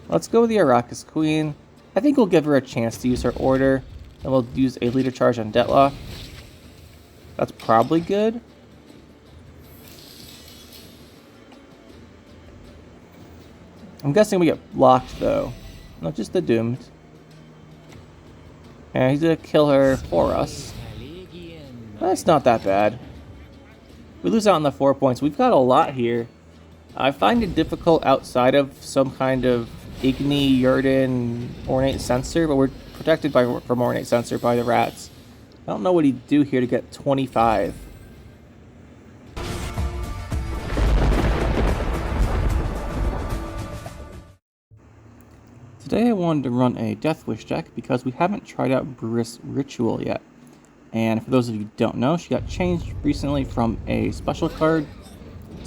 Let's go with the Arrakis Queen. I think we'll give her a chance to use her order, and we'll use a leader charge on Detlaff. That's probably good. I'm guessing we get blocked though. Not just the doomed. And he's gonna kill her for us. That's not that bad. We lose out on the 4 points. We've got a lot here. I find it difficult outside of some kind of Igni, Yurden, Ornate Sensor, but we're protected from Ornate Sensor by the rats. I don't know what he'd do here to get 25. Today I wanted to run a Deathwish deck because we haven't tried out Brewess Ritual yet. And for those of you who don't know, she got changed recently from a special card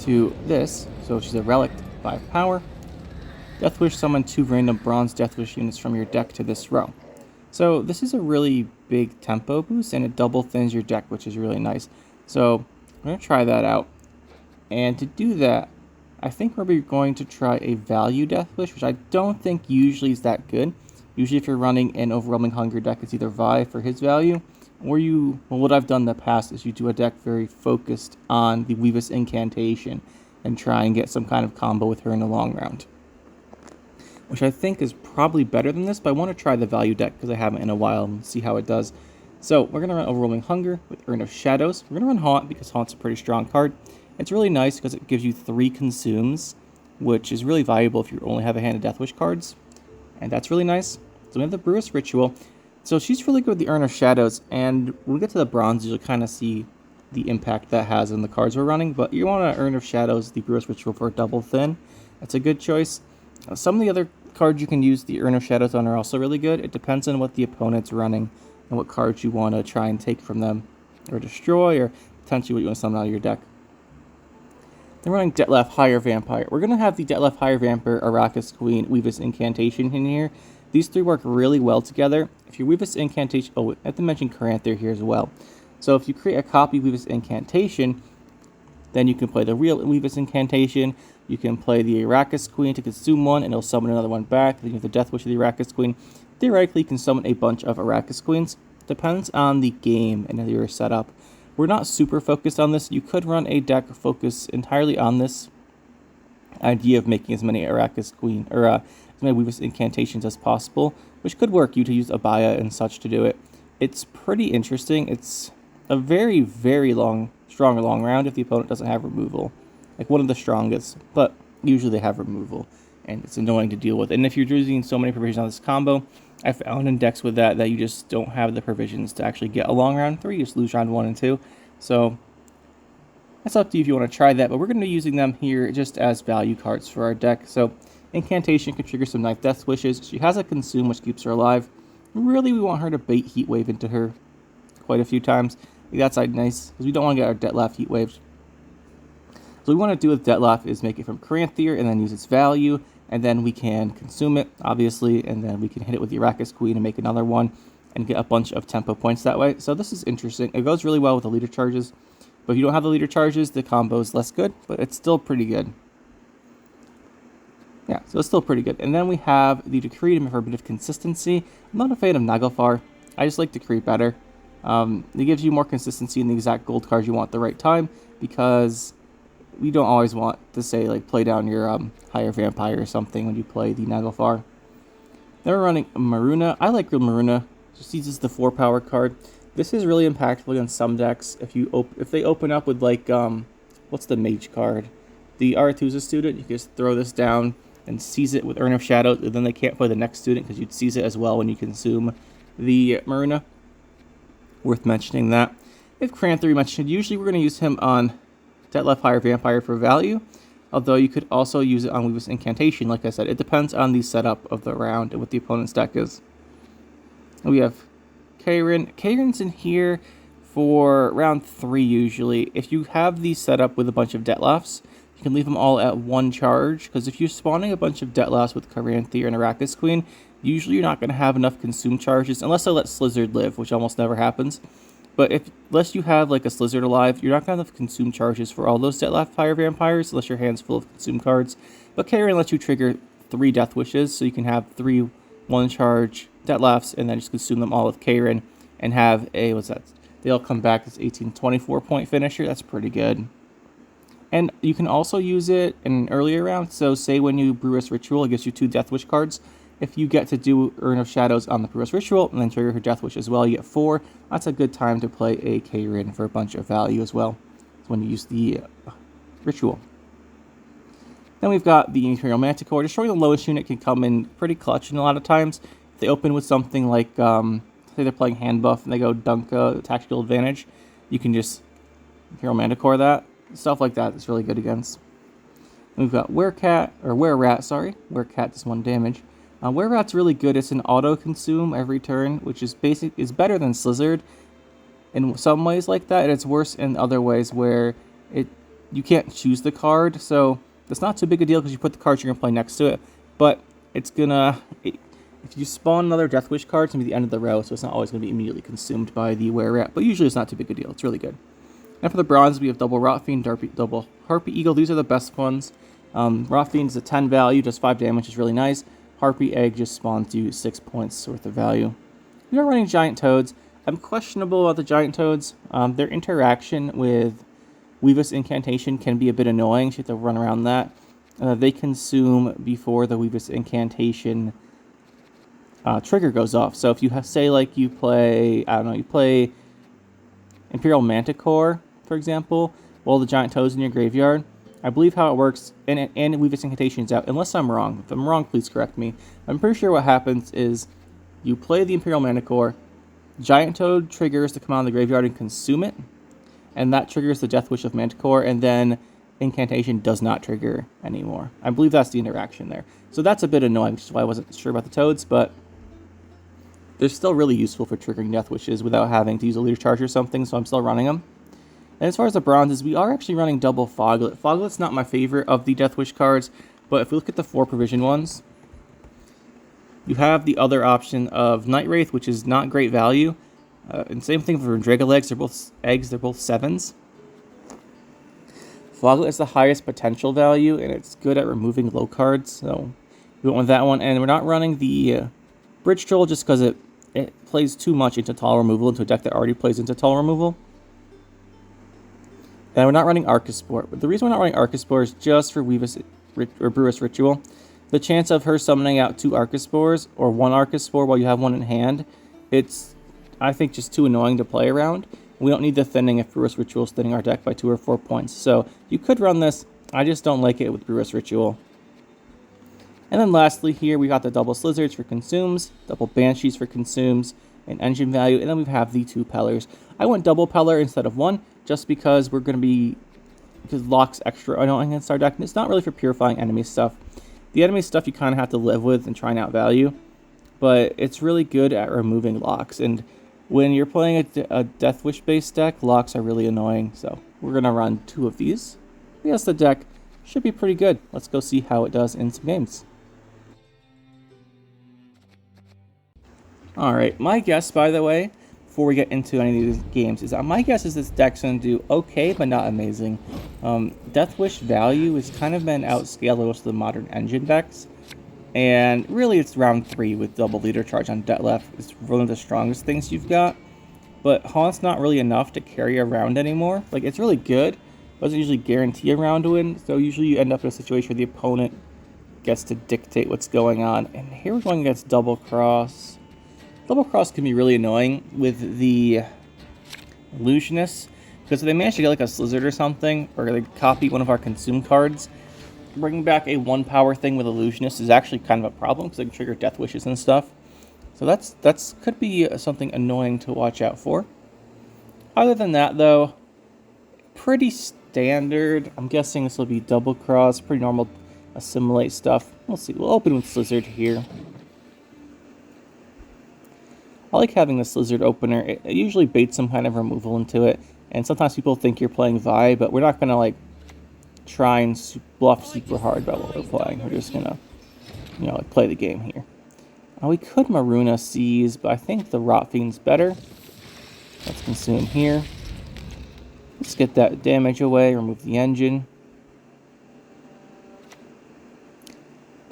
to this. So she's a relic, 5 power. Deathwish, summon 2 random bronze Deathwish units from your deck to this row. So this is a really big tempo boost, and it double thins your deck, which is really nice. So I'm going to try that out. And to do that, I think we're going to try a value Deathwish, which I don't think usually is that good. Usually if you're running an Overwhelming Hunger deck, it's either Vi for his value, or what I've done in the past is you do a deck very focused on the Weavess Incantation and try and get some kind of combo with her in the long round. Which I think is probably better than this, but I want to try the value deck because I haven't in a while and see how it does. So we're going to run Overwhelming Hunger with Urn of Shadows. We're going to run Haunt because Haunt's a pretty strong card. It's really nice because it gives you 3 consumes, which is really valuable if you only have a hand of Deathwish cards. And that's really nice. So we have the Brewess Ritual. So she's really good with the Urn of Shadows, and when we get to the bronze, you'll kind of see the impact that has on the cards we're running. But you want to Urn of Shadows, the Brewess Ritual for a double thin. That's a good choice. Some of the other cards you can use the Urn of Shadows on are also really good. It depends on what the opponent's running and what cards you want to try and take from them or destroy, or potentially what you want to summon out of your deck. Then we're running Detlaff Higher Vampire. We're going to have the Detlaff Higher Vampire, Arrakis Queen, Weavess Incantation in here. These 3 work really well together. If you Weavess Incantation... Oh, I have to mention Caranthir here as well. So if you create a copy of Weavess Incantation, then you can play the real Weavess Incantation. You can play the Arrakis Queen to consume 1, and it'll summon another one back. Then you have the Deathwish of the Arrakis Queen. Theoretically, you can summon a bunch of Arrakis Queens. Depends on the game and how you're set up. We're not super focused on this. You could run a deck focused entirely on this idea of making as many Arrakis Queen, or as many Weavess Incantations as possible, which could work. You to use Abaya and such to do it. It's pretty interesting. It's a very, very strong long round if the opponent doesn't have removal. Like one of the strongest, but usually they have removal, and it's annoying to deal with. And if you're using so many provisions on this combo, I found in decks with that you just don't have the provisions to actually get a long round 3. You just lose round 1 and 2. So that's up to you if you want to try that, but we're going to be using them here just as value cards for our deck. So Incantation can trigger some Ninth Death Wishes. She has a Consume, which keeps her alive. Really, we want her to bait Heat Wave into her quite a few times. That's nice, because we don't want to get our Detlaff Heat Waves. So what we want to do with Detlaff is make it from Caranthir and then use its value, and then we can consume it, obviously, and then we can hit it with the Arrakis Queen and make another one and get a bunch of tempo points that way. So this is interesting. It goes really well with the leader charges, but if you don't have the leader charges, the combo is less good, but it's still pretty good. Yeah, so it's still pretty good. And then we have the Decree of Affirmative Consistency. I'm not a fan of Naglfar. I just like Decree better. It gives you more consistency in the exact gold cards you want at the right time, because we don't always want to say, like, play down your Higher Vampire or something when you play the Naglfar. Then we're running Maruna. I like Maruna. Just uses the 4 power card. This is really impactful on some decks. If they open up with, like, what's the mage card? The Arethusa student, you can just throw this down and seize it with Urn of Shadows, and then they can't play the next student because you'd seize it as well when you consume the Maruna. Worth mentioning that. If Caranthir mentioned, usually we're going to use him on Detlaff Higher Vampire for value, although you could also use it on Weavess Incantation. Like I said, it depends on the setup of the round and what the opponent's deck is. We have Karen. Karen's in here for round 3 usually. If you have these set up with a bunch of Detlaffs, you can leave them all at 1 charge, because if you're spawning a bunch of Detlaffs with Caranthir and Arrakis Queen, usually you're not going to have enough consume charges, unless I let Slizzard live, which almost never happens. But unless you have like a Slizzard alive, you're not going to have consume charges for all those Detlaff Fire Vampires, unless your hand's full of consume cards. But Karen lets you trigger 3 Deathwishes, so you can have 3 1-charge Detlaffs and then just consume them all with Karen and have a, what's that? They all come back as 18-24 point finisher. That's pretty good. And you can also use it in an earlier round. So say when you Brewess Ritual, it gives you 2 Deathwish cards. If you get to do Urn of Shadows on the Brewess Ritual and then trigger her Deathwish as well, you get 4. That's a good time to play a Karen for a bunch of value as well. It's when you use the Ritual. Then we've got the Imperial Manticore. Destroying the lowest unit can come in pretty clutch, and a lot of times if they open with something like, say they're playing hand buff and they go Dunka, tactical advantage, you can just Imperial Manticore that. Stuff like that is really good against. And we've got Were-Rat, sorry. Were-Cat does 1 damage. Were-Rat's really good. It's an auto-consume every turn, which is better than Slizzard in some ways like that, and it's worse in other ways where you can't choose the card, so it's not too big a deal because you put the cards you're going to play next to it, but it's gonna... if you spawn another Deathwish card, it's going to be the end of the row, so it's not always going to be immediately consumed by the Were-Rat, but usually it's not too big a deal. It's really good. And for the bronze, we have double Rotfiend, double Harpy Eagle. These are the best ones. Rotfiend is a 10 value, does 5 damage, is really nice. Harpy Egg just spawns you 6 points worth of value. We are running Giant Toads. I'm questionable about the Giant Toads. Their interaction with Weavess Incantation can be a bit annoying, so you have to run around that. They consume before the Weavess Incantation trigger goes off. So if you say like you play, I don't know, you play Imperial Manticore, for example, while the Giant Toad's in your graveyard, I believe how it works, and Weavess Incantation's out, unless I'm wrong. If I'm wrong, please correct me. I'm pretty sure what happens is you play the Imperial Manticore, Giant Toad triggers to come out of the graveyard and consume it, and that triggers the Deathwish of Manticore, and then Incantation does not trigger anymore. I believe that's the interaction there. So that's a bit annoying, which is why I wasn't sure about the Toads, but they're still really useful for triggering Deathwishes without having to use a leader charge or something, so I'm still running them. And as far as the bronzes, we are actually running double Foglet. Foglet's not my favorite of the Deathwish cards, but if we look at the 4 provision ones, you have the other option of Night Wraith, which is not great value. And same thing for Dragalegs, they're both eggs, they're both 7s. Foglet is the highest potential value, and it's good at removing low cards, so we went with that one. And we're not running the Bridge Troll just because it plays too much into tall removal, into a deck that already plays into tall removal. And we're not running Archispore. But the reason we're not running Archispore is just for Weavess or Brewess Ritual. The chance of her summoning out 2 Archispores or 1 Archispore while you have 1 in hand, it's, I think, just too annoying to play around. We don't need the thinning if Brewess Ritual is thinning our deck by 2 or 4 points. So you could run this. I just don't like it with Brewess Ritual. And then lastly here, we got the double Slizzards for consumes, double Banshees for consumes, and engine value, and then we have the 2 Pellers. I went double Peller instead of 1, just because we're going to be, because Lock's extra annoying against our deck, and it's not really for purifying enemy stuff. The enemy stuff you kind of have to live with and try and outvalue, but it's really good at removing Locks, and when you're playing a Deathwish-based deck, Locks are really annoying, so we're going to run 2 of these. Yes, the deck should be pretty good. Let's go see how it does in some games. Alright, my guess, by the way, before we get into any of these games, is that my guess is this deck's going to do okay, but not amazing. Deathwish value has kind of been outscaled by most of the modern engine decks, and really it's round 3 with double leader charge on Detlaff. It's one of the strongest things you've got, but Haunt's not really enough to carry around anymore. Like, it's really good, but doesn't usually guarantee a round win, so usually you end up in a situation where the opponent gets to dictate what's going on. And here we're going against Double Cross. Double Cross can be really annoying with the Illusionist, because if they manage to get like a Slizzard or something, or they copy one of our consume cards, bringing back a 1-power thing with Illusionist is actually kind of a problem, because they can trigger Death Wishes and stuff. So that's could be something annoying to watch out for. Other than that, though, pretty standard. I'm guessing this will be Double Cross, pretty normal Assimilate stuff. We'll see. We'll open with Slizzard here. I like having the Slizzard opener. It usually baits some kind of removal into it, and sometimes people think you're playing Vi, but we're not going to like try and bluff super hard about what we're playing. We're just going to, like, play the game here. We could Maruna Seize, but I think the Rotfiend's better. Let's consume here. Let's get that damage away, remove the engine.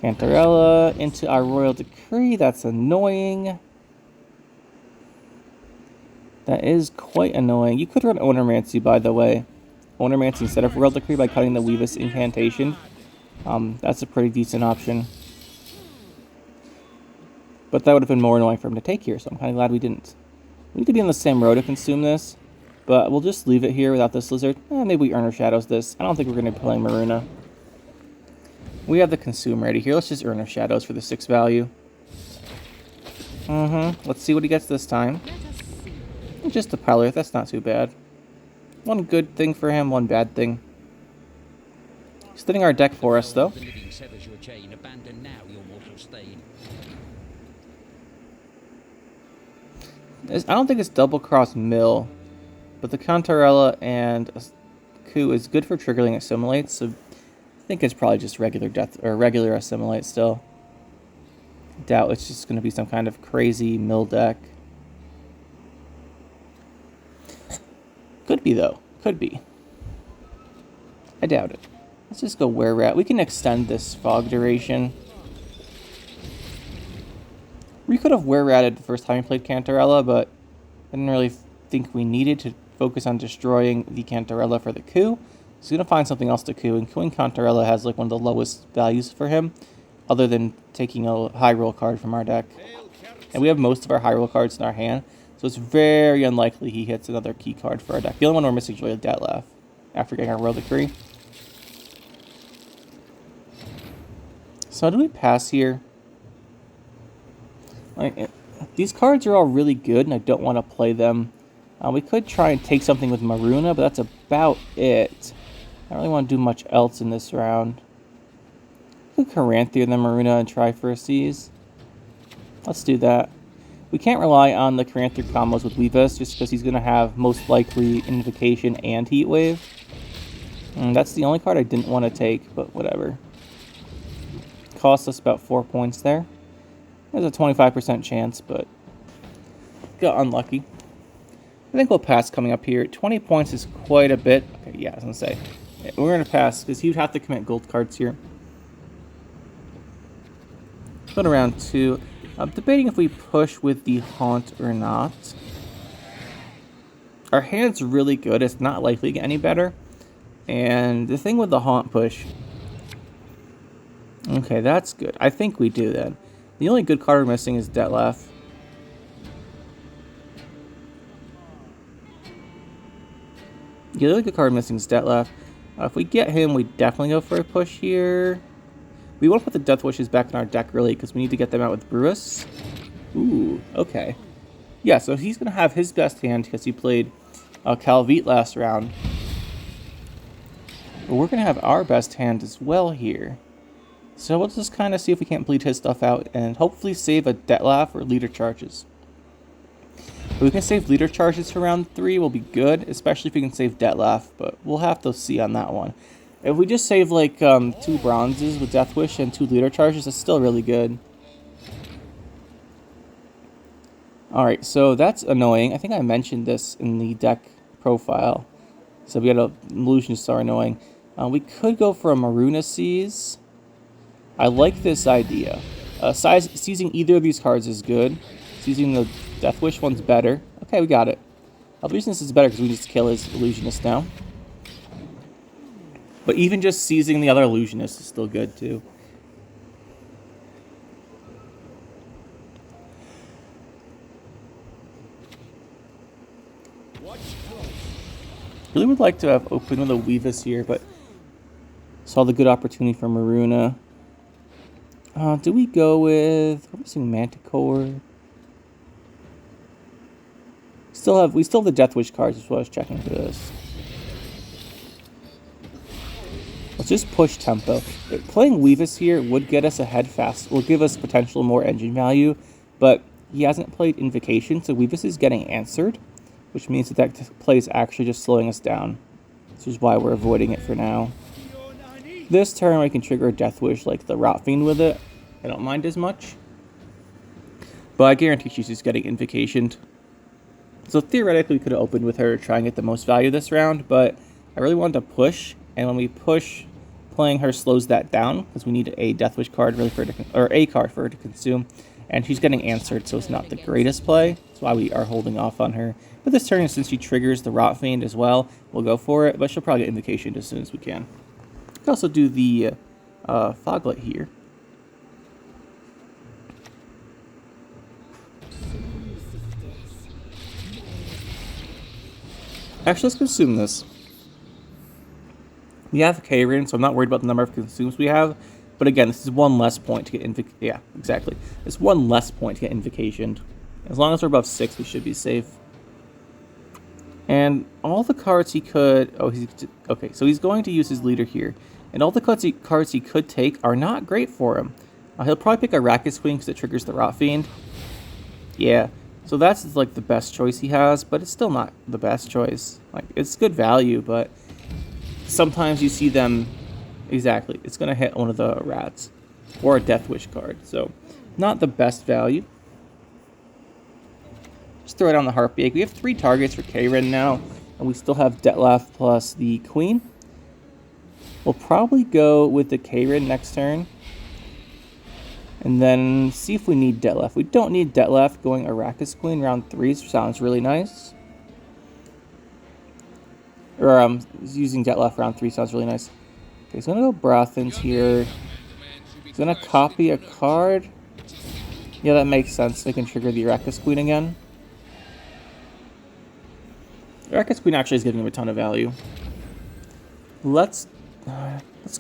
Cantarella into our Royal Decree. That's annoying. That is quite annoying. You could run Ownermancy, by the way. Ownermancy instead of Royal Decree by cutting the Weavess Incantation. That's a pretty decent option. But that would have been more annoying for him to take here, so I'm kind of glad we didn't. We need to be on the same row to consume this. But we'll just leave it here without this lizard. Maybe we Earner Shadows this. I don't think we're going to be playing Maruna. We have the consume ready here. Let's just Earner Shadows for the 6 value. Let's see what he gets this time. Just a Pelorth, that's not too bad. One good thing for him, one bad thing. He's thinning our deck for us, though. I don't think it's double cross mill, but the Cantarella and Coup is good for triggering Assimilate, so I think it's probably just regular regular Assimilate still. Doubt it's just going to be some kind of crazy mill deck. Could be, though. Could be. I doubt it. Let's just go Were-Rat. We can extend this fog duration. We could have Were-Ratted the first time we played Cantarella, but I didn't really think we needed to focus on destroying the Cantarella for the coup. So he's going to find something else to coup, and Queuing Cantarella has like one of the lowest values for him, other than taking a high roll card from our deck. And we have most of our high roll cards in our hand, so it's very unlikely he hits another key card for our deck. The only one we're missing is really Detlaff, after getting our Royal Decree. So do we pass here? Like, these cards are all really good, and I don't want to play them. We could try and take something with Maruna, but that's about it. I don't really want to do much else in this round. We could Caranthir and then Maruna and try for a seize. Let's do that. We can't rely on the Caranthir combos with Weavess, just because he's going to have most likely Invocation and Heat Wave. And that's the only card I didn't want to take, but whatever. Cost us about 4 points there. There's a 25% chance, but got unlucky. I think we'll pass coming up here. 20 points is quite a bit. Okay, yeah, I was going to say. Yeah, we're going to pass, because he would have to commit gold cards here. Go to round 2. I'm debating if we push with the Haunt or not. Our hand's really good. It's not likely to get any better. And the thing with the Haunt push... Okay, that's good. I think we do then. The only good card we're missing is Detlaff. Yeah, the only good card missing is Detlaff. If we get him, we definitely go for a push here. We want to put the Deathwishes back in our deck, really, because we need to get them out with Brewess. Ooh, okay. Yeah, so he's going to have his best hand because he played Calvite last round. But we're going to have our best hand as well here. So we'll just kind of see if we can't bleed his stuff out and hopefully save a Detlaff or Leader Charges. If we can save Leader Charges for round 3, we'll be good, especially if we can save Detlaff, but we'll have to see on that one. If we just save like 2 bronzes with Deathwish and 2 Leader Charges, that's still really good. Alright, so that's annoying. I think I mentioned this in the deck profile. So we had a Illusionist are annoying. We could go for a Maruna Seize. I like this idea. Seizing either of these cards is good. Seizing the Deathwish one's better. Okay, we got it. Illusionist is better because we just kill his Illusionist now. But even just seizing the other Illusionist is still good too. Really would like to have opened with a Weavess here, but saw the good opportunity for Maruna. Do we go with... We're missing Manticore. We still have the Deathwish cards, is what I was checking for this. Let's just push tempo. Playing Weavess here would get us ahead fast. Will give us potential more engine value, but he hasn't played Invocation, so Weavess is getting answered, which means that play is actually just slowing us down. This is why we're avoiding it for now. This turn I can trigger a Deathwish like the Rot Fiend with it. I don't mind as much. But I guarantee she's just getting Invocationed. So theoretically we could have opened with her to try and get the most value this round, but I really wanted to push, and when we push playing her slows that down because we need a Deathwish card really for her to, or a card for her to consume, and she's getting answered, so it's not the greatest play. That's why we are holding off on her. But this turn, since she triggers the Rot Fiend as well, we'll go for it. But she'll probably get Invocation as soon as we can. We can also do the Foglet here. Actually, let's consume this. We have Caranthir, so I'm not worried about the number of consumes we have. But again, this is one less point to get Invocation. Yeah, exactly. It's one less point to get Invocation. As long as we're above 6, we should be safe. And all the cards he could... Oh, okay, so he's going to use his leader here. And all the cards he could take are not great for him. He'll probably pick a Rakkus Queen because it triggers the Rot Fiend. Yeah, so that's like the best choice he has, but it's still not the best choice. Like, it's good value, but sometimes you see them... Exactly, it's going to hit one of the rats. Or a Deathwish card, so not the best value. Just throw it on the Heartbeat. We have 3 targets for Caranthir now, and we still have Detlaff plus the Queen. We'll probably go with the Caranthir next turn, and then see if we need Detlaff. We don't need Detlaff. Going Rakkus Queen round 3 sounds really nice. Or using Detlaff round 3 sounds really nice. Okay, he's gonna go Brothans here. He's gonna copy a card. Yeah, that makes sense. They can trigger the Rakkus Queen again. The Rakkus Queen actually is giving him a ton of value. Let's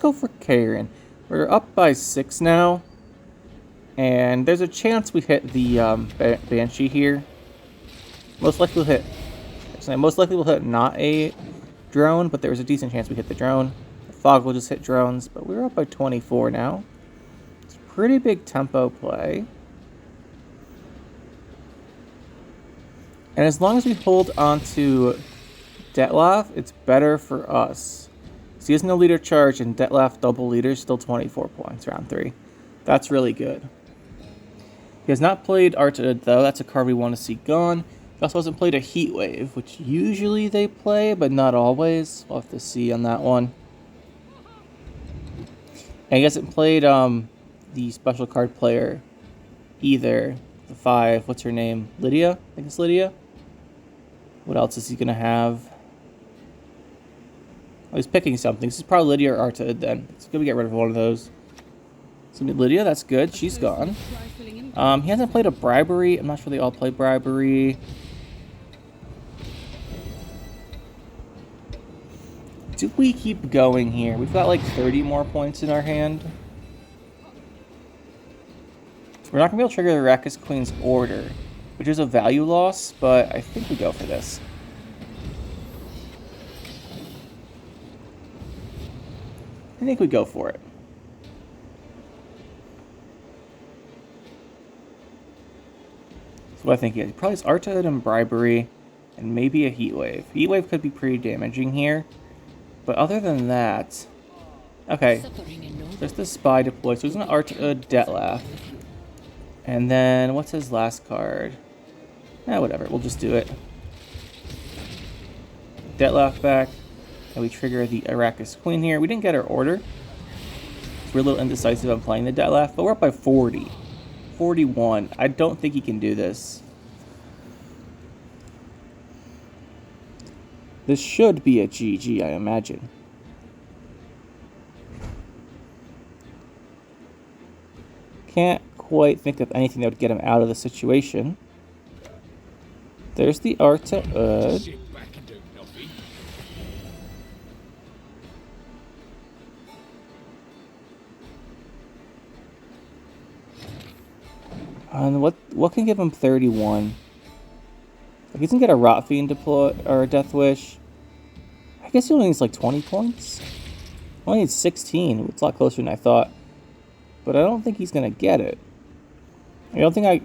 go for Caranthir. We're up by 6 now, and there's a chance we hit the Banshee here. Most likely we'll hit not a drone, but there's a decent chance we hit the drone. The Fog will just hit drones, but we're up by 24 now. It's a pretty big tempo play. And as long as we hold on to Detlaff, it's better for us. So he has no leader charge, and Detlaff double leader is still 24 points round 3. That's really good. He has not played Artid, though. That's a card we want to see gone. He also hasn't played a Heat Wave, which usually they play, but not always. We'll have to see on that one. And he hasn't played the special card player either. The 5, what's her name? Lydia? I think it's Lydia. What else is he going to have? Oh, he's picking something. This is probably Lydia or Artid then. It's going to get rid of one of those. So Lydia, that's good. She's gone. He hasn't played a Bribery. I'm not sure they all play Bribery. Do we keep going here? We've got like 30 more points in our hand. We're not going to be able to trigger the Rakkus Queen's order, which is a value loss, but I think we go for this. I think we go for it. So I think he probably has Artid and Bribery, and maybe a Heat Wave. Heat Wave could be pretty damaging here, but other than that... Okay, there's the Spy deployed, so he's going to Artid Detlaff. And then, what's his last card? Whatever, we'll just do it. Detlaff back, and we trigger the Rakkus Queen here. We didn't get our order, so we're a little indecisive on playing the Detlaff, but we're up by 40. 41. I don't think he can do this. This should be a GG, I imagine. Can't quite think of anything that would get him out of the situation. There's the Artid. And what can give him 31? Like, he doesn't get a Rot Fiend deploy or a Deathwish. I guess he only needs like 20 points. Only needs 16. It's a lot closer than I thought. But I don't think he's gonna get it. I don't think I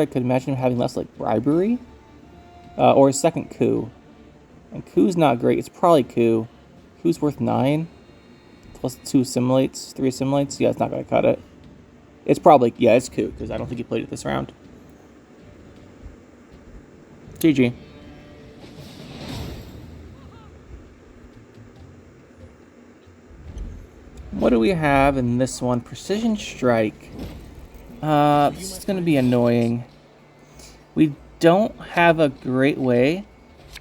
could imagine him having less like Bribery. Or a second coup. And coup's not great. It's probably coup. Coup's worth 9. Plus 2 assimilates, 3 assimilates. Yeah, it's not gonna cut it. It's probably, yeah, it's coup, because I don't think he played it this round. GG. What do we have in this one? Precision Strike. This is going to be annoying. We don't have a great way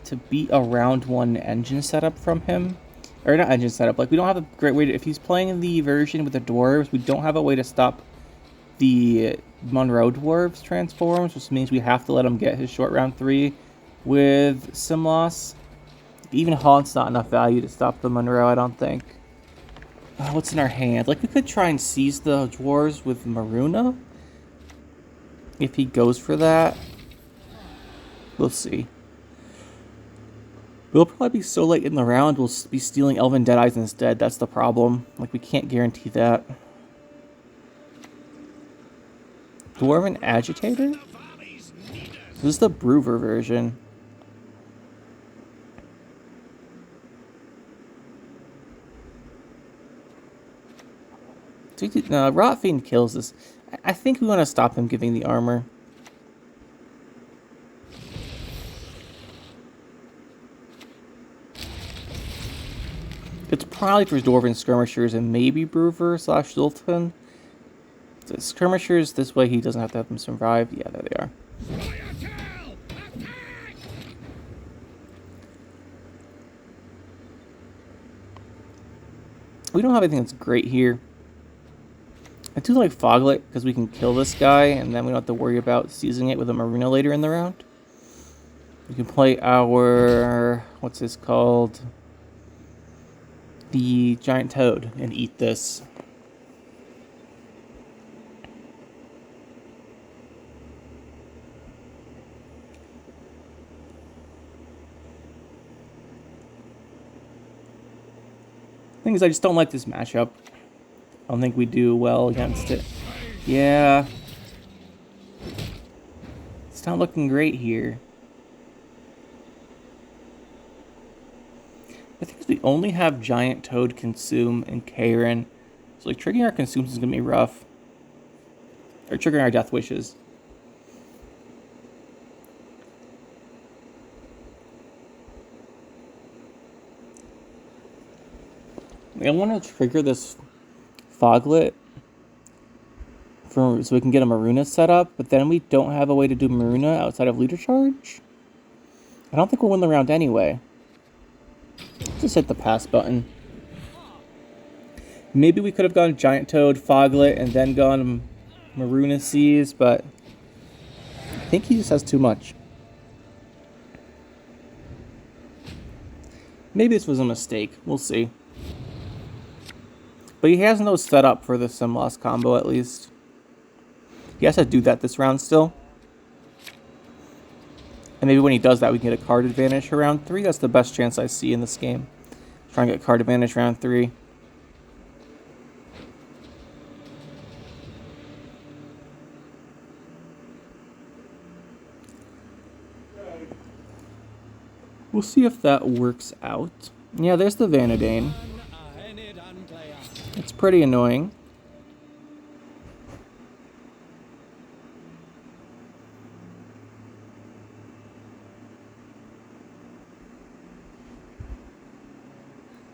to beat a round 1 engine setup from him. Or not engine setup, like we don't have a great way to, if he's playing the version with the Dwarves, we don't have a way to stop the Monroe Dwarves transforms, which means we have to let him get his short round 3 with sim loss. Even Haunt's not enough value to stop the Monroe, I don't think. What's in our hand? Like, we could try and seize the Dwarves with Maruna. If he goes for that. We'll see. We'll probably be so late in the round, we'll be stealing Elven Deadeyes instead. That's the problem. Like, we can't guarantee that. Dwarven Agitator? This is the Brewer version. No, Rotfiend kills this. I think we want to stop him giving the armor. It's probably for Dwarven Skirmishers and maybe Brewer / Zulfin. The Skirmishers, this way he doesn't have to have them survive. Yeah, there they are. We don't have anything that's great here. I do like Foglet because we can kill this guy and then we don't have to worry about seizing it with a Marina later in the round. We can play our, what's this called? The Giant Toad and eat this. Thing is, I just don't like this matchup. I don't think we do well against it. Yeah. It's not looking great here. The thing is, we only have Giant Toad, Consume, and Karen. So, like, triggering our Consumes is going to be rough. Or triggering our Death Wishes. I want to trigger this Foglet so we can get a Maruna set up, but then we don't have a way to do Maruna outside of Leader Charge. I don't think we'll win the round anyway. Just hit the pass button. Maybe we could have gone Giant Toad, Foglet, and then gone Maruna Seize, but I think he just has too much. Maybe this was a mistake. We'll see. But he has no setup for the Sim Loss combo, at least. He has to do that this round still. And maybe when he does that, we can get a card advantage for round 3. That's the best chance I see in this game. Try and get card advantage round 3. We'll see if that works out. Yeah, there's the Vanadane. It's pretty annoying.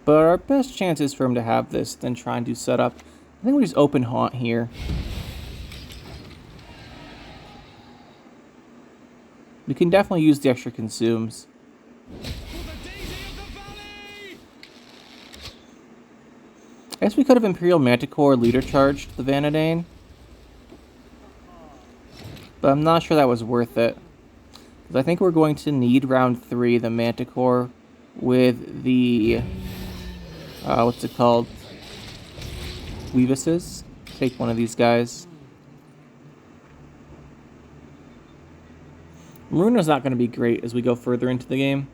But our best chance is for him to have this, then try and do setup. I think we just open Haunt here. We can definitely use the extra consumes. I guess we could have Imperial Manticore Leader Charged the Vanadane. But I'm not sure that was worth it. Because I think we're going to need round 3, the Manticore, with the... what's it called? Weavesses. Take one of these guys. Maruna's not going to be great as we go further into the game.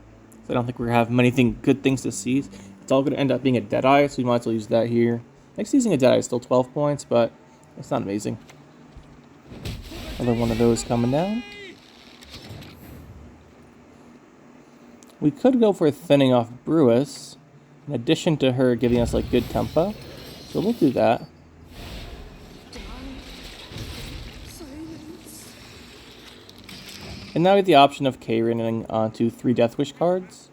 So I don't think we're going to have many good things to seize. It's all going to end up being a Deadeye, so we might as well use that here. I think seizing a Deadeye is still 12 points, but it's not amazing. Another one of those coming down. We could go for thinning off Brewess, in addition to her giving us like good tempo. So we'll do that. And now we have the option of K-Running onto 3 Deathwish cards.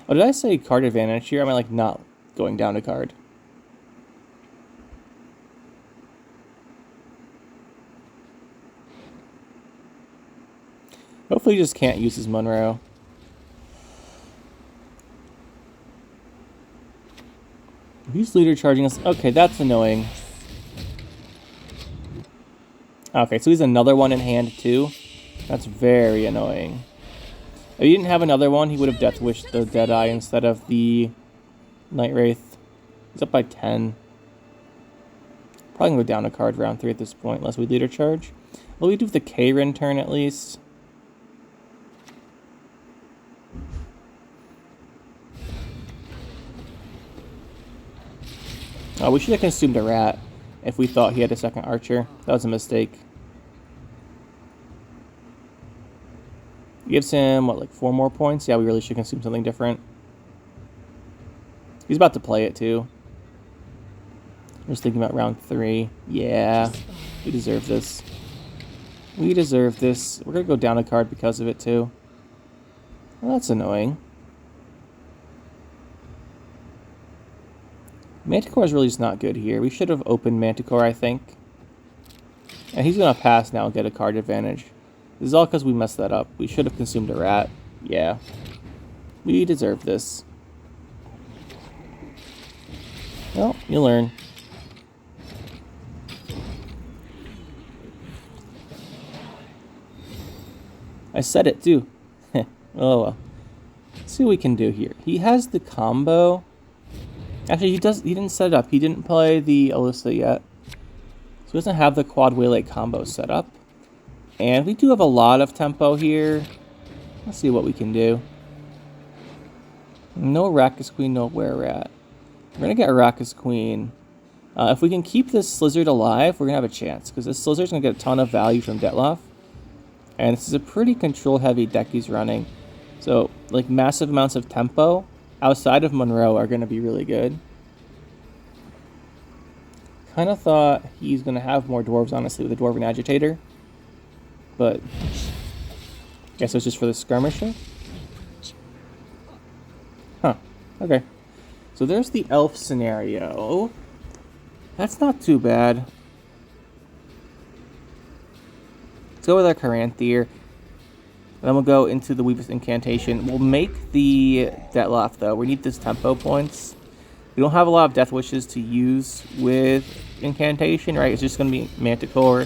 Oh, did I say card advantage here? I mean, like, not going down a card. Hopefully he just can't use his Monroe. He's leader charging us. Okay, that's annoying. Okay, so he's another one in hand too. That's very annoying. If he didn't have another one, he would have Deathwished the Deadeye instead of the Night Wraith. He's up by 10. Probably gonna go down a card round 3 at this point, unless we leader charge. Well, we do the Karen turn at least. Oh, we should have consumed a rat if we thought he had a second archer. That was a mistake. Gives him, what, like 4 more points? Yeah, we really should consume something different. He's about to play it, too. I'm just thinking about round 3. Yeah, we deserve this. We deserve this. We're going to go down a card because of it, too. Well, that's annoying. Manticore is really just not good here. We should have opened Manticore, I think. And he's going to pass now and get a card advantage. This is all because we messed that up. We should have consumed a rat. Yeah. We deserve this. Well, you learn. I said it too. Oh well. Let's see what we can do here. He has the combo. Actually, he didn't set it up. He didn't play the Alyssa yet. So he doesn't have the quad Waylay combo set up. And we do have a lot of tempo here. Let's see what we can do. No Arrakis Queen, no Were-Rat. We're going to get Arrakis Queen. If we can keep this Slizzard alive, we're going to have a chance. Because this Slizzard's going to get a ton of value from Detlaff. And this is a pretty control-heavy deck he's running. So, like, massive amounts of tempo outside of Monroe are going to be really good. Kind of thought he's going to have more Dwarves, honestly, with a Dwarven Agitator. But I guess it's just for the skirmisher. Huh. Okay. So there's the elf scenario. That's not too bad. Let's go with our Caranthir. Then we'll go into the Weavess Incantation. We'll make the Detlaff, though. We need this tempo points. We don't have a lot of Death Wishes to use with Incantation, right? It's just going to be Manticore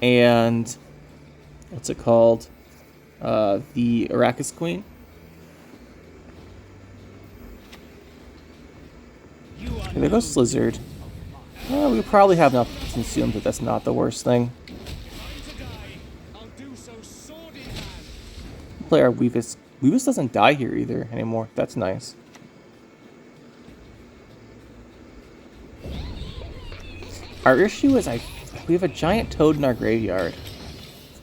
and... what's it called? The Arrakis Queen. Okay, there goes Slizzard. Well, we probably have enough consumed, but that's not the worst thing. Play our Weavess. Weavess doesn't die here either anymore. That's nice. Our issue is we have a giant toad in our graveyard.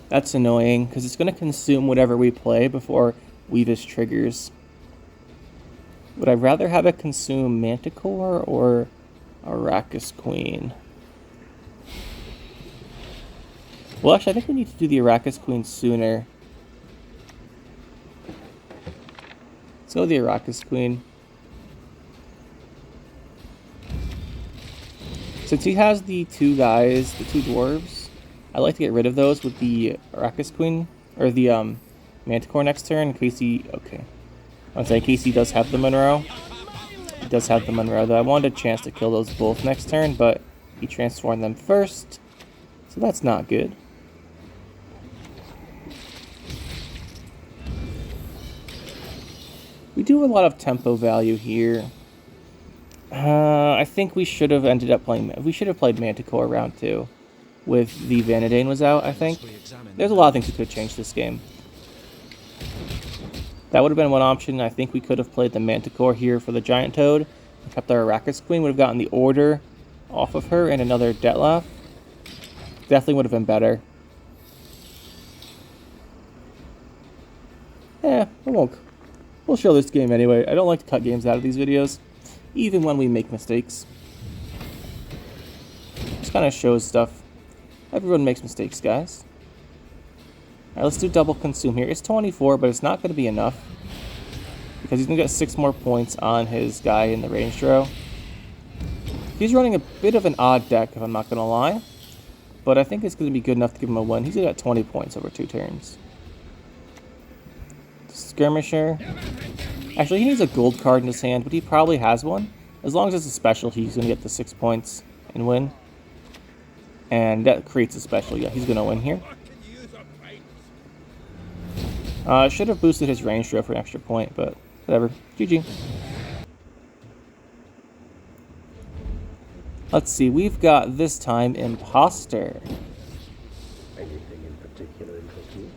That's annoying, because it's going to consume whatever we play before Weavess triggers. Would I rather have it consume Manticore or Arrakis Queen? Well, actually, I think we need to do the Arrakis Queen sooner. Let's go with the Arrakis Queen. Since he has the 2 guys, the 2 dwarves, I'd like to get rid of those with the Arrakis Queen, or the Manticore next turn, in case he, okay. I was saying, in case he does have the Monroe. He does have the Monroe, though I wanted a chance to kill those both next turn, but he transformed them first, so that's not good. We do have a lot of tempo value here. I think we should have ended up playing, we should have played Manticore round 2. With the Vanadane was out, I think. There's a lot of things we could change this game. That would have been one option. I think we could have played the Manticore here for the Giant Toad. And kept our Arrakis Queen. Would have gotten the order off of her and another Detlaff. Definitely would have been better. Yeah, we'll show this game anyway. I don't like to cut games out of these videos. Even when we make mistakes. This kind of shows stuff. Everyone makes mistakes, guys. Alright, let's do double consume here. It's 24, but it's not going to be enough. because he's going to get 6 more points on his guy in the range row. He's running a bit of an odd deck, if I'm not going to lie. But I think it's going to be good enough to give him a win. He's going to get 20 points over 2 turns. Skirmisher. Actually, he needs a gold card in his hand, but he probably has one. As long as it's a special, he's going to get the 6 points and win. And that creates a special. Yeah, he's going to win here. Should have boosted his range throw for an extra point, but whatever. GG. Let's see, we've got this time Imposter. Anything in particular interest you?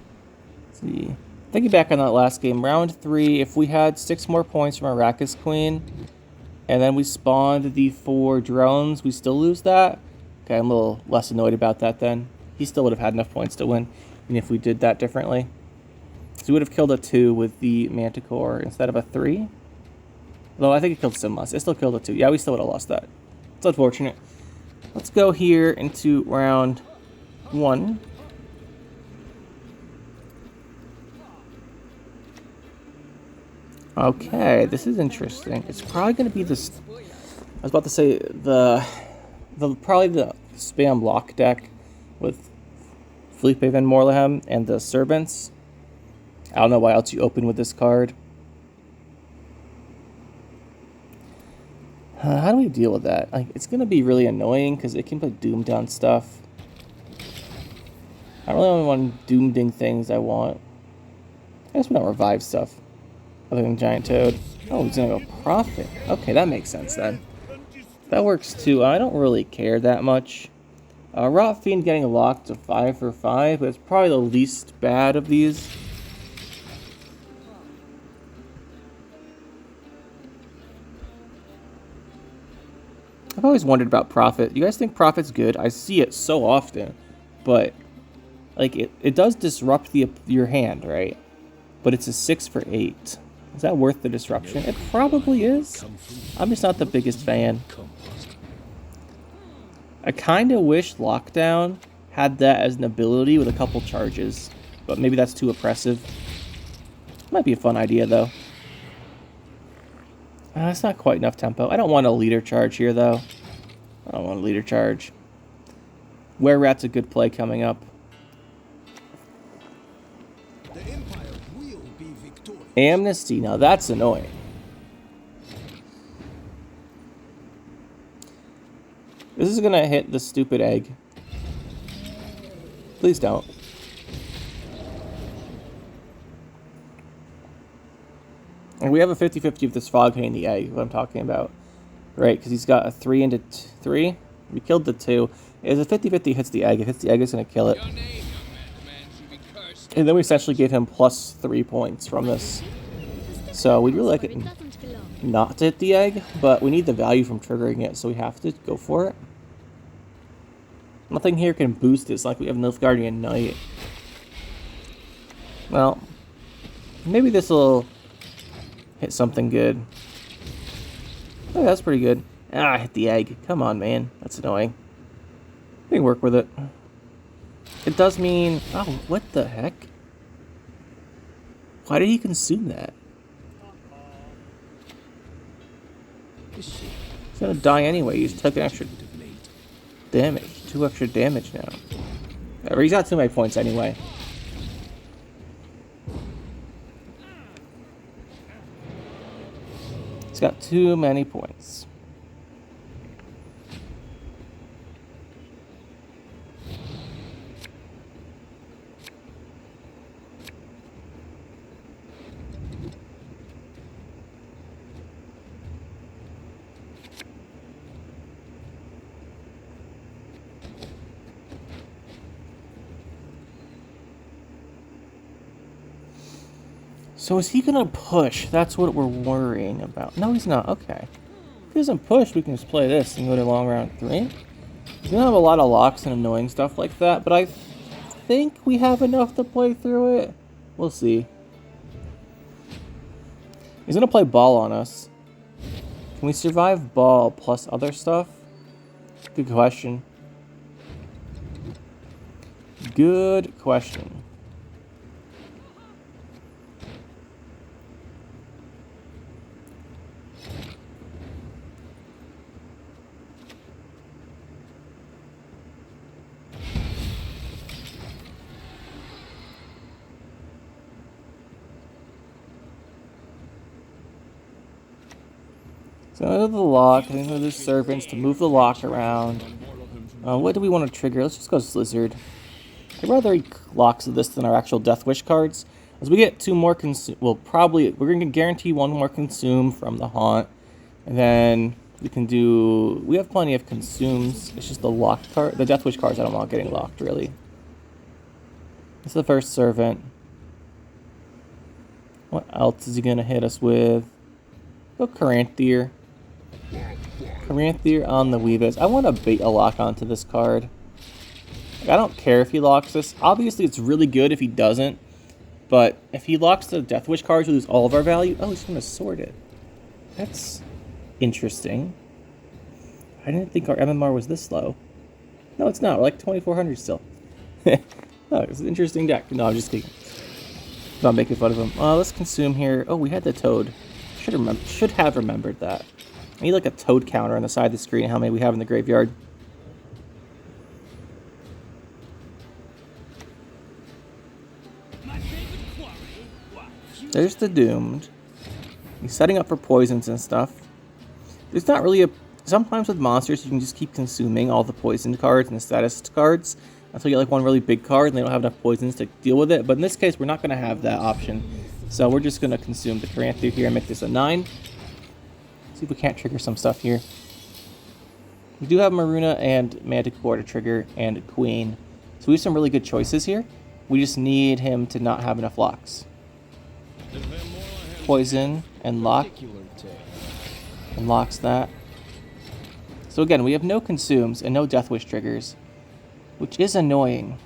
Let's see. Thinking back on that last game, round 3, if we had 6 more points from Arrakis Queen, and then we spawned the 4 drones, we still lose that? Okay, I'm a little less annoyed about that then. He still would have had enough points to win, even if we did that differently. So we would have killed a 2 with the Manticore instead of a 3. Though I think it killed Simlas. It still killed a 2. Yeah, we still would have lost that. It's unfortunate. Let's go here into round 1. Okay, this is interesting. It's probably going to be this. I was about to say probably the spam block deck with Felipe Van Morlehem and the Servants. I don't know why else you open with this card. How do we deal with that? Like, it's going to be really annoying because it can put Doom down stuff. I don't really want Doom-ding things I want. I guess we don't revive stuff other than Giant Toad. Oh, he's going to go Prophet. Okay, that makes sense then. That works too. I don't really care that much. Rot Fiend getting locked to 5 for 5, but it's probably the least bad of these. I've always wondered about Prophet. You guys think Prophet's good? I see it so often, but like it does disrupt your hand, right? But it's a 6 for 8. Is that worth the disruption? It probably is. I'm just not the biggest fan. I kind of wish Lockdown had that as an ability with a couple charges, but maybe that's too oppressive. Might be a fun idea though. That's not quite enough tempo. I don't want a leader charge here, though. I don't want a leader charge. Were-Rat's a good play coming up. The Empire will be victorious. Amnesty. Now, that's annoying. This is going to hit the stupid egg. Please don't. And we have a 50-50 of this frog hitting the egg, what I'm talking about. Right, because he's got a 3 into 3. We killed the 2. It's a 50-50 hits the egg. If it hits the egg, it's going to kill it. And then we essentially gave him plus 3 points from this. So we'd really like it not to hit the egg, but we need the value from triggering it, so we have to go for it. Nothing here can boost it. It's like we have Nilfgaardian Knight. Well, maybe this will hit something good. Oh, that's pretty good. Ah, I hit the egg. Come on, man. That's annoying. We can work with it. It does mean... Oh, what the heck? Why did he consume that? He's gonna die anyway. He's taking extra damage. 2 extra damage now. Whatever, he's got too many points anyway. He's got too many points. So is he gonna push? That's what we're worrying about. No, he's not. Okay. If he doesn't push, we can just play this and go to long round 3. He's gonna have a lot of locks and annoying stuff like that, but I think we have enough to play through it. We'll see. He's gonna play ball on us. Can we survive ball plus other stuff? Good question. Good question. So the lock, I think the servants to move the lock around. What do we want to trigger? Let's just go Slizzard. I'd rather he locks this than our actual Deathwish cards. As we get 2 more consume, well, probably we're going to guarantee 1 more consume from the haunt, and then we can do. We have plenty of consumes. It's just the locked card, the Deathwish cards. I don't want getting locked really. This is the first servant. What else is he going to hit us with? Go Caranthir. Caranthir on the Weavess. I want to bait a lock onto this card. Like, I don't care if he locks this. Obviously, it's really good if he doesn't. But if he locks the Deathwish cards, we lose all of our value. Oh, he's going to sort it. That's interesting. I didn't think our MMR was this low. No, it's not. We're like 2,400 still. Oh, it's an interesting deck. No, I'm just kidding. Not making fun of him. Let's consume here. Oh, we had the Toad. Should have remembered that. I need like a Toad counter on the side of the screen. How many we have in the graveyard? There's the Doomed. He's setting up for poisons and stuff. There's not really a... Sometimes with monsters, you can just keep consuming all the poisoned cards and the status cards until you get like one really big card and they don't have enough poisons to deal with it. But in this case, we're not going to have that option. So we're just going to consume the Caranthir here and make this a 9. See if we can't trigger some stuff here. We do have Maruna and Manticore to trigger and Queen. So we have some really good choices here. We just need him to not have enough locks. Poison and lock. And locks that. So again, we have no consumes and no Deathwish triggers, which is annoying.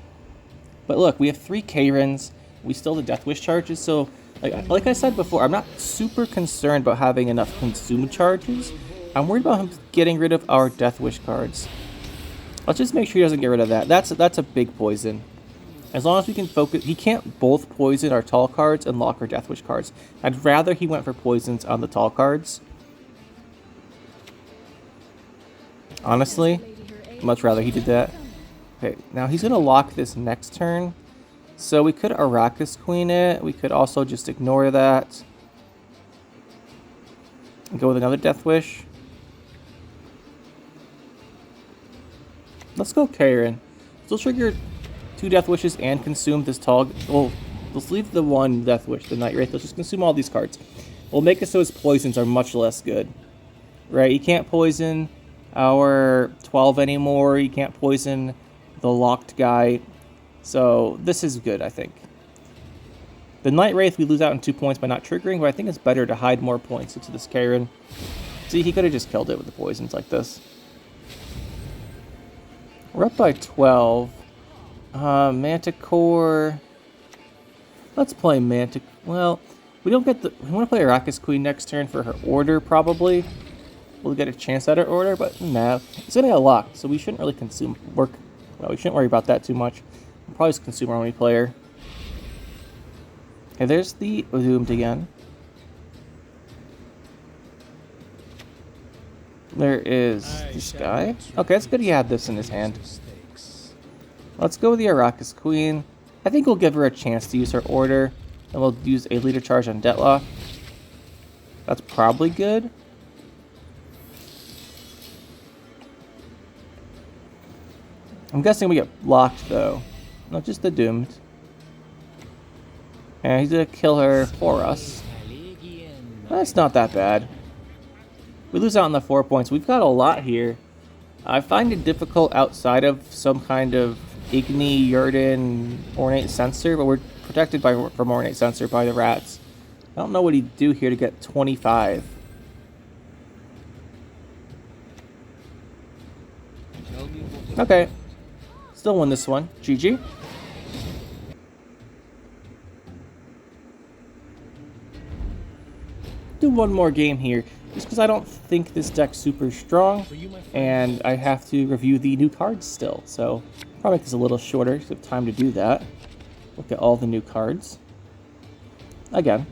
But look, we have 3 Karens. We still have the Deathwish charges, so like I said before, I'm not super concerned about having enough consume charges. I'm worried about him getting rid of our Deathwish cards. Let's just make sure he doesn't get rid of that. That's a big poison. As long as we can focus, he can't both poison our tall cards and lock our Deathwish cards. I'd rather he went for poisons on the tall cards. Honestly, much rather he did that. Okay, now he's going to lock this next turn. So we could Arrakis Queen it. We could also just ignore that. And go with another Deathwish. Let's go Karen. Still trigger 2 Deathwishes and consume this tall... Well, let's leave the 1 Deathwish, the Night Wraith. Let's just consume all these cards. We'll make it so his poisons are much less good. Right? He can't poison our 12 anymore. He can't poison the locked guy. So this is good, I think. The Night Wraith we lose out in 2 points by not triggering, but I think it's better to hide more points into this Karen. See, he could have just killed it with the poisons like this. We're up by 12. Manticore. Let's play Manticore. Well, we don't get the... We want to play Arrakis Queen next turn for her order, probably. We'll get a chance at her order, but no. It's going to get locked, so we shouldn't really consume... Well, we shouldn't worry about that too much. We'll probably just consume our only player. Okay, there's the Doomed again. There is this guy. Okay, it's good he had this in his hand. Let's go with the Arrakis Queen. I think we'll give her a chance to use her order. And we'll use a leader charge on Detlaff. That's probably good. I'm guessing we get blocked though. No, just the Doomed. And he's gonna kill her for us. That's not that bad. We lose out on the 4 points. We've got a lot here. I find it difficult outside of some kind of Igni, Yurden, Ornate Sensor, but we're protected from Ornate Sensor by the rats. I don't know what he'd do here to get 25. Okay. Still win this one. GG. Do one more game here, just because I don't think this deck's super strong, and I have to review the new cards still, so probably make this a little shorter, so I have time to do that. Look at all the new cards. Again.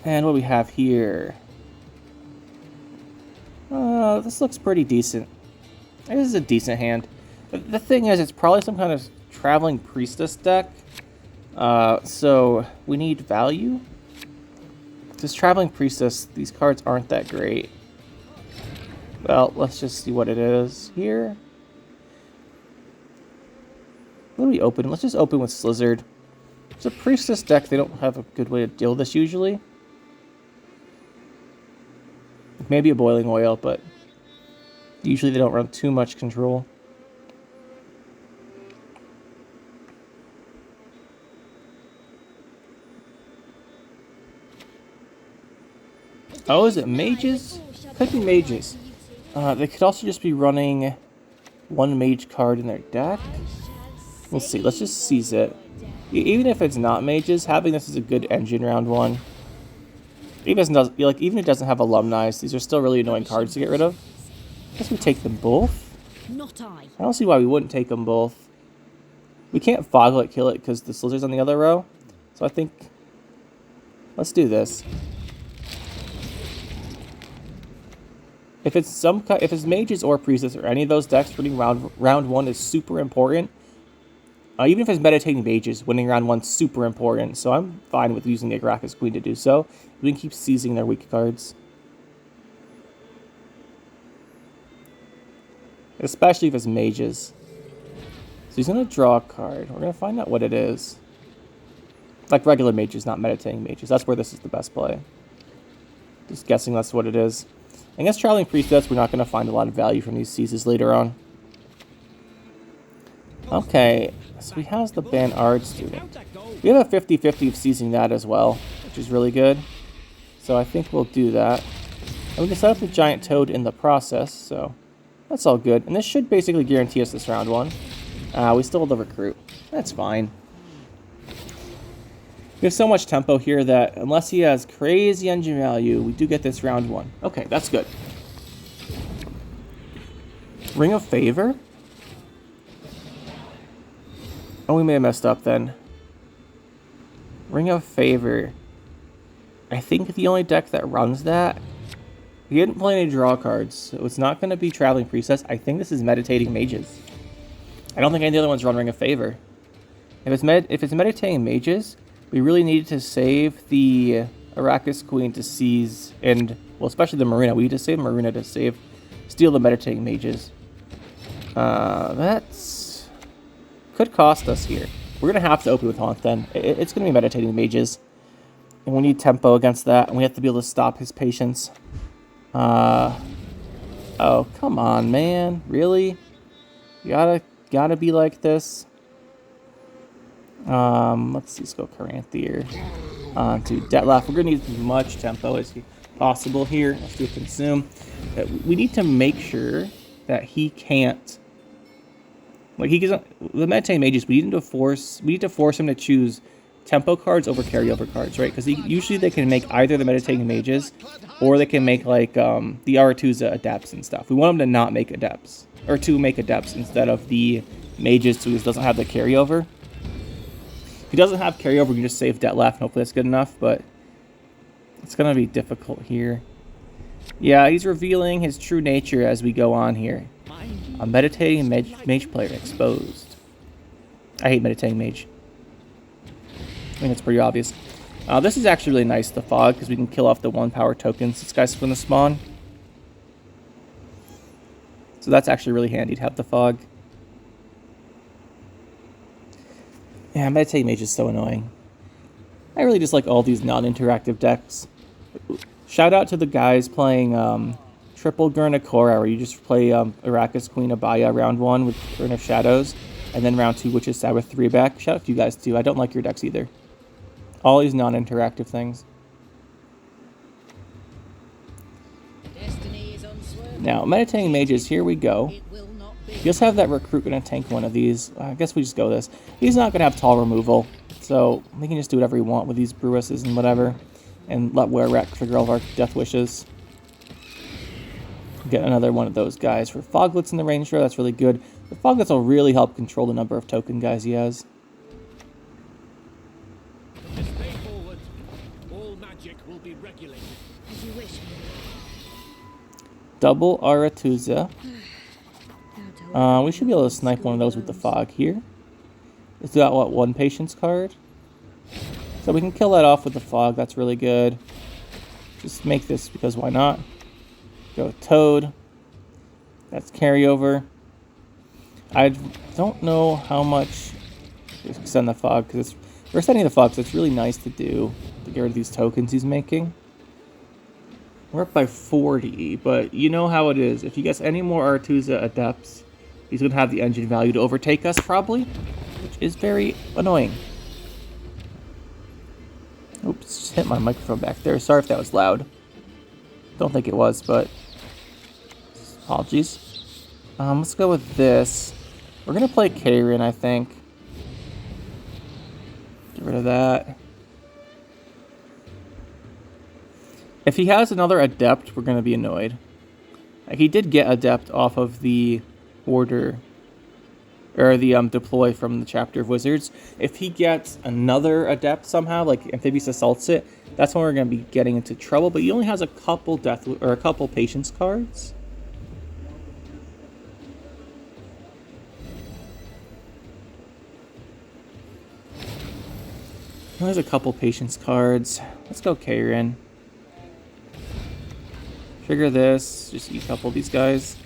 And what we have here. This looks pretty decent. This is a decent hand. But the thing is, it's probably some kind of traveling priestess deck. So we need value. This Traveling Priestess, these cards aren't that great. Well, let's just see what it is here. What do we open? Let's just open with Slizzard. It's a Priestess deck. They don't have a good way to deal with this usually. Maybe a Boiling Oil, but usually they don't run too much control. Oh, is it mages? Could be mages. They could also just be running one mage card in their deck. We'll see. Let's just seize it. Even if it's not mages, having this is a good engine round one. Even if it doesn't have alumni, these are still really annoying cards to get rid of. I guess we take them both. I don't see why we wouldn't take them both. We can't Foglet kill it because the Slizzard's on the other row. So I think let's do this. If it's mages or priestess or any of those decks, winning round one is super important. Even if it's meditating mages, winning round one's super important. So I'm fine with using the Arrakis Queen to do so. We can keep seizing their weak cards, especially if it's mages. So he's gonna draw a card. We're gonna find out what it is. Like regular mages, not meditating mages. That's where this is the best play. Just guessing that's what it is. I guess Traveling Priestess, we're not going to find a lot of value from these seizes later on. Okay, so he has the Ban Ard Student. We have a 50-50 of seizing that as well, which is really good. So I think we'll do that. And we can set up the Giant Toad in the process, so that's all good. And this should basically guarantee us this round one. We still have the Recruit. That's fine. We have so much tempo here that unless he has crazy engine value, we do get this round one. Okay, that's good. Ring of Favor? Oh, we may have messed up then. Ring of Favor. I think the only deck that runs that... He didn't play any draw cards, so it's not going to be Traveling Priestess. I think this is Meditating Mages. I don't think any of the other ones run Ring of Favor. If it's Meditating Mages... We really needed to save the Arrakis Queen to seize, and, well, especially the Marina. We need to save Marina to steal the Meditating Mages. That's... could cost us here. We're going to have to open with Haunt then. It's going to be Meditating Mages. And we need tempo against that, and we have to be able to stop his patience. Oh, come on, man. Really? You gotta be like this? Let's see, let's go Caranthir to Detlaff. We're going to need as much tempo as possible here. Let's do a Consume. We need to make sure that he can't... Like, he gets the Meditating Mages, we need to force him to choose tempo cards over carryover cards, right? Because usually they can make either the Meditating Mages, or they can make, like, the Aretuza Adepts and stuff. We want him to not make Adepts, or to make Adepts instead of the Mages, so he doesn't have the carryover. If he doesn't have carryover, we can just save Detlaff, and hopefully that's good enough, but it's going to be difficult here. Yeah, he's revealing his true nature as we go on here. A Meditating Mage player exposed. I hate Meditating Mage. I think it's pretty obvious. This is actually really nice, the Fog, because we can kill off the 1-power tokens this guy's going to spawn. So that's actually really handy to have the Fog. Yeah, Meditating Mage is so annoying. I really just like all these non-interactive decks. Shout out to the guys playing triple Gurna-Kora, where you just play Arrakis Queen Abaya round 1 with Urn of Shadows, and then round 2, which is Sabbath 3-back. Shout out to you guys too. I don't like your decks either. All these non-interactive things. Now, Meditating Mages, here we go. You just have that Recruit going to tank one of these. I guess we just go this. He's not going to have tall removal, so we can just do whatever we want with these Brewesses and whatever, and let Were-Rat trigger all of our Death Wishes. Get another one of those guys for Foglets in the range row. That's really good. The Foglets will really help control the number of token guys he has. Stay forward. All magic will be regulated. As you wish. Double Aretuza. We should be able to snipe one of those with the Fog here. It's got, what, 1 Patience card? So we can kill that off with the Fog. That's really good. Just make this because why not? Go with Toad. That's carryover. I don't know how much to extend the fog because we're extending the fog, so it's really nice to do to get rid of these tokens he's making. We're up by 40, but you know how it is. If he gets any more Aretuza Adepts, he's going to have the engine value to overtake us, probably, which is very annoying. Oops, just hit my microphone back there. Sorry if that was loud. Don't think it was, but apologies. Let's go with this. We're going to play Caranthir, I think. Get rid of that. If he has another Adept, we're going to be annoyed. Like, he did get Adept off of the order, or the deploy from the Chapter of Wizards. If he gets another Adept somehow, like Amphibious Assaults it, that's when we're going to be getting into trouble. But he only has a couple a couple Patience cards. There's a couple Patience cards. Let's go Caranthir. Trigger this. Just eat a couple of these guys.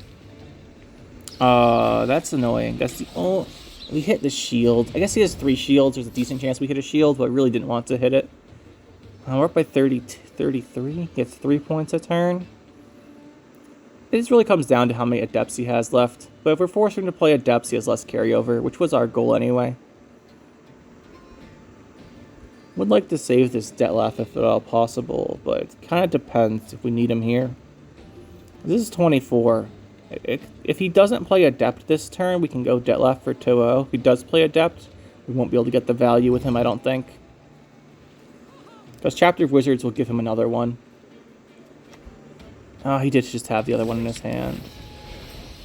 That's annoying. That's the only... We hit the shield. I guess he has 3 shields. There's a decent chance we hit a shield, but I really didn't want to hit it. We're up by 33. He gets 3 points a turn. It just really comes down to how many Adepts he has left. But if we're forcing him to play Adepts, he has less carryover, which was our goal anyway. Would like to save this Detlaff if at all possible, but it kind of depends if we need him here. This is 24. If he doesn't play Adept this turn, we can go Detlaff for 2-0. If he does play Adept, we won't be able to get the value with him, I don't think. Because Chapter of Wizards will give him another one. Oh, he did just have the other one in his hand.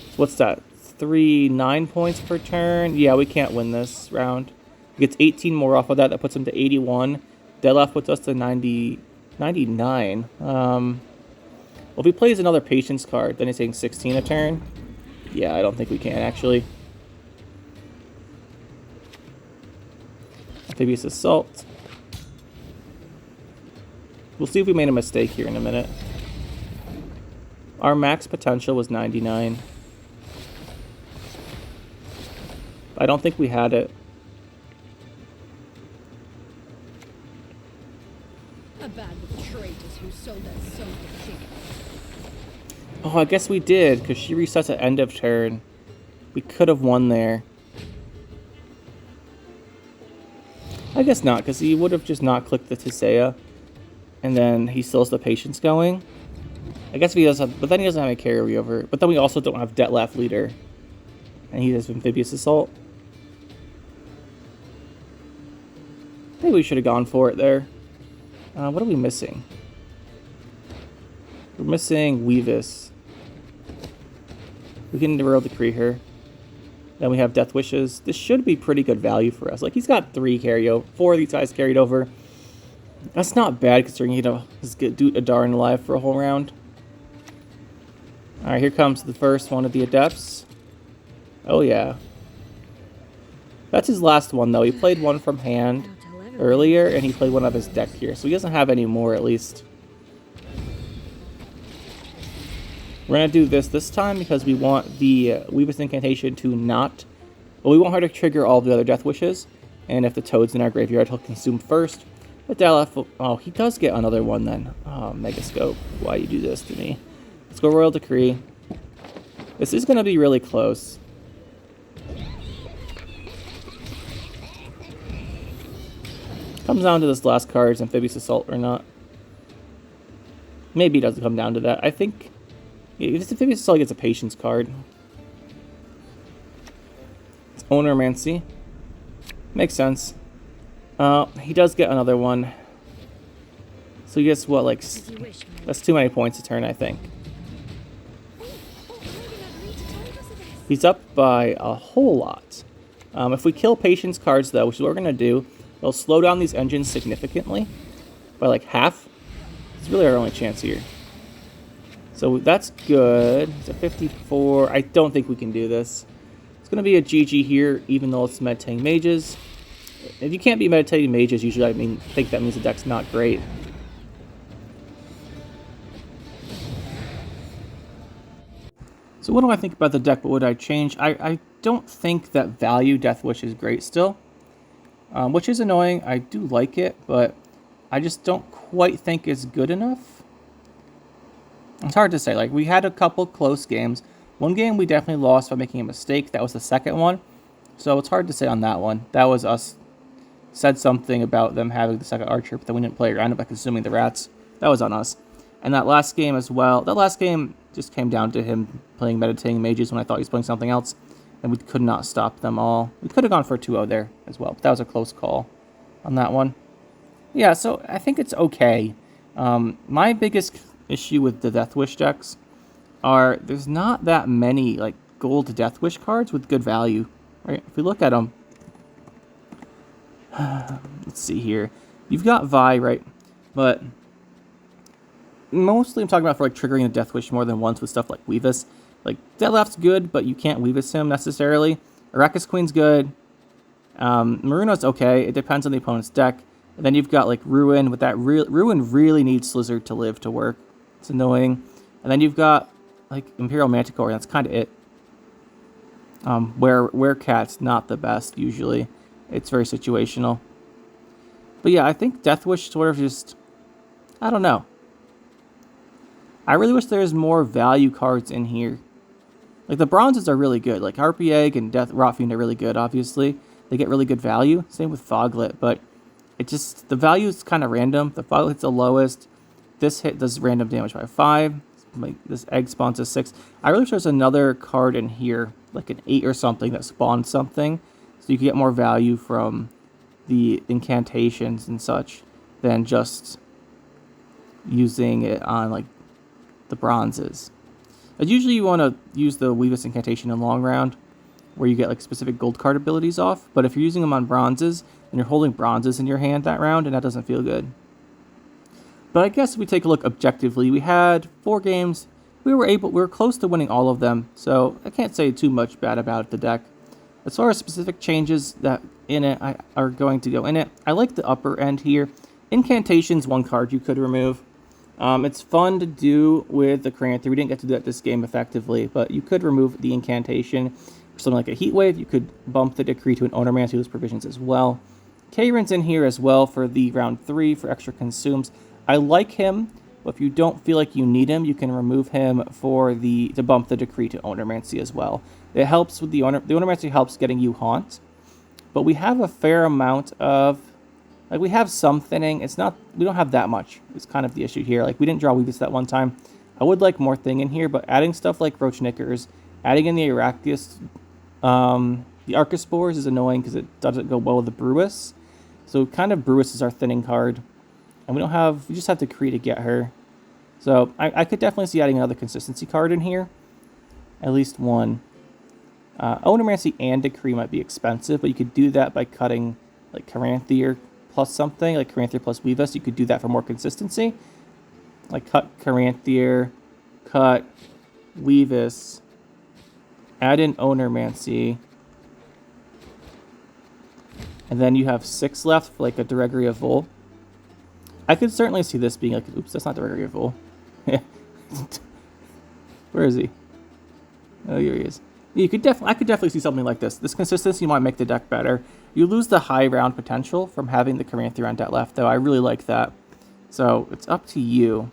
So what's that? 9 points per turn? Yeah, we can't win this round. He gets 18 more off of that. That puts him to 81. Detlaff puts us to 99. Well, if he plays another Patience card, then he's taking 16 a turn. Yeah, I don't think we can, actually. Amphibious Assault. We'll see if we made a mistake here in a minute. Our max potential was 99. I don't think we had it. A band of traitors who sold their soul to thief. Oh, I guess we did, because she resets at end of turn. We could have won there. I guess not, because he would have just not clicked the Tisea, and then he still has the Patience going. I guess if he does have, but then he doesn't have a carryover. But then we also don't have Detlaff Leader, and he has Amphibious Assault. Maybe we should have gone for it there. What are we missing? We're missing Weavess. We can Royal Decree her. Then we have Death Wishes. This should be pretty good value for us. Like, he's got 4 of these guys carried over. That's not bad considering he'd do Adarin alive for a whole round. Alright, here comes the first one of the Adepts. Oh yeah. That's his last one though. He played one from hand earlier, and he played one of his deck here. So he doesn't have any more at least. We're going to do this time because we want the Weavess Incantation to not... Well, we want her to trigger all the other Death Wishes. And if the Toad's in our graveyard, he'll consume first. But Detlaff... Oh, he does get another one then. Oh, Megascope. Why you do this to me? Let's go Royal Decree. This is going to be really close. Comes down to this last card's Amphibious Assault or not. Maybe it doesn't come down to that. I think... If this Amphibious Assault gets a Patience card. It's Ownermancy. Makes sense. He does get another one. So he gets what, like... That's too many points a turn, I think. He's up by a whole lot. If we kill Patience cards, though, which is what we're going to do, it'll slow down these engines significantly. By like half. It's really our only chance here. So that's good. It's a 54. I don't think we can do this. It's going to be a GG here, even though it's Meditating Mages. If you can't be Meditating Mages, usually think that means the deck's not great. So what do I think about the deck? What would I change? I don't think that value Deathwish is great still, which is annoying. I do like it, but I just don't quite think it's good enough. It's hard to say. Like, we had a couple close games. One game we definitely lost by making a mistake. That was the second one. So it's hard to say on that one. That was us. Said something about them having the second archer, but then we didn't play around it by consuming the rats. That was on us. And that last game as well. That last game just came down to him playing meditating mages when I thought he was playing something else. And we could not stop them all. We could have gone for a 2-0 there as well. But that was a close call on that one. Yeah, so I think it's okay. My biggest issue with the Deathwish decks are there's not that many like gold Deathwish cards with good value. Right? If we look at them, let's see here. You've got Vi, right? But mostly I'm talking about for like triggering a Deathwish more than once with stuff like Weavess. Like Detlaff's good, but you can't Weavess him necessarily. Arrakis Queen's good. Maruno's okay. It depends on the opponent's deck. And then you've got like Ruin. With that, Ruin really needs Slizzard to live to work. It's annoying. And then you've got like Imperial Manticore. That's kind of it. Werecat's not the best usually. It's very situational. But yeah, I think Deathwish sort of just, I don't know. I really wish there was more value cards in here. Like the bronzes are really good. Like Harpy Egg and Rotfiend are really good, obviously. They get really good value. Same with Foglet, but it just, the value is kind of random. The Foglet's the lowest. This hit does random damage by 5. Like this egg spawns to 6. I really wish there's another card in here, like an 8 or something that spawns something. So you can get more value from the incantations and such than just using it on like the bronzes. But usually you want to use the Weavess incantation in long round where you get like specific gold card abilities off. But if you're using them on bronzes and you're holding bronzes in your hand that round, and that doesn't feel good. But I guess if we take a look objectively, we had 4 games. We were close to winning all of them. So I can't say too much bad about the deck. As far as specific changes that in it are going to go in it, I like the upper end here. Incantation's one card you could remove. It's fun to do with the Caranthir. We didn't get to do that this game effectively, but you could remove the incantation for something like a Heat Wave. You could bump the Decree to an Ownermancy who has provisions as well. Kayron's in here as well for the round 3 for extra consumes. I like him, but if you don't feel like you need him, you can remove him for to bump the Decree to Ownermancy as well. It helps with the Ownermancy helps getting you Haunt, but we have a fair amount of, like we have some thinning. It's not, we don't have that much. It's kind of the issue here. Like we didn't draw Weavess that one time. I would like more thing in here, but adding stuff like Roach Knickers, adding in the Arrakis, the Archospores is annoying because it doesn't go well with the Brewess. So kind of Brewess is our thinning card. And we just have to Decree to get her. So I could definitely see adding another consistency card in here. At least one. Ownermancy and Decree might be expensive, but you could do that by cutting like Caranthir plus something, like Caranthir plus Weavess. You could do that for more consistency. Like cut Caranthir, cut Weavess, add in Ownermancy, and then you have 6 left for like a Gregory of Vol. I could certainly see this being like, oops, that's not the Gregory of Vol. Where is he? Oh, here he is. I could definitely see something like this. This consistency might make the deck better. You lose the high round potential from having the Caranthir on Detlaff, though. I really like that. So it's up to you.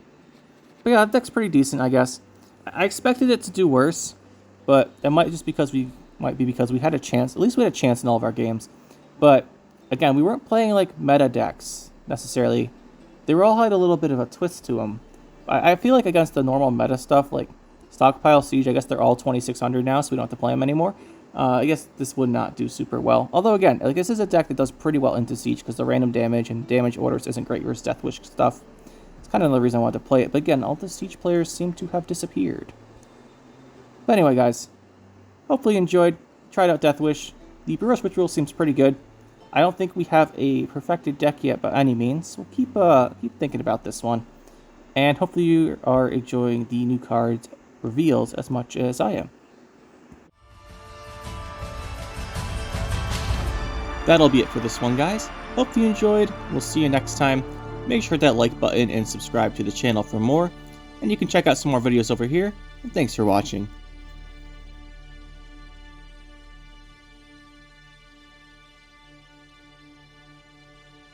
But yeah, that deck's pretty decent, I guess. I expected it to do worse, but it might be because we had a chance. At least we had a chance in all of our games. But again, we weren't playing like meta decks necessarily. They all had a little bit of a twist to them. I feel like against the normal meta stuff, like Stockpile Siege, I guess they're all 2600 now, so we don't have to play them anymore. I guess this would not do super well. Although, again, like this is a deck that does pretty well into Siege because the random damage and damage orders isn't great versus Deathwish stuff. It's kind of another reason I wanted to play it. But again, all the Siege players seem to have disappeared. But anyway, guys, hopefully you enjoyed. Tried out Deathwish. The Brewess Ritual seems pretty good. I don't think we have a perfected deck yet by any means. We'll keep thinking about this one. And hopefully you are enjoying the new cards reveals as much as I am. That'll be it for this one, guys. Hope you enjoyed. We'll see you next time. Make sure to hit that like button and subscribe to the channel for more. And you can check out some more videos over here. And thanks for watching.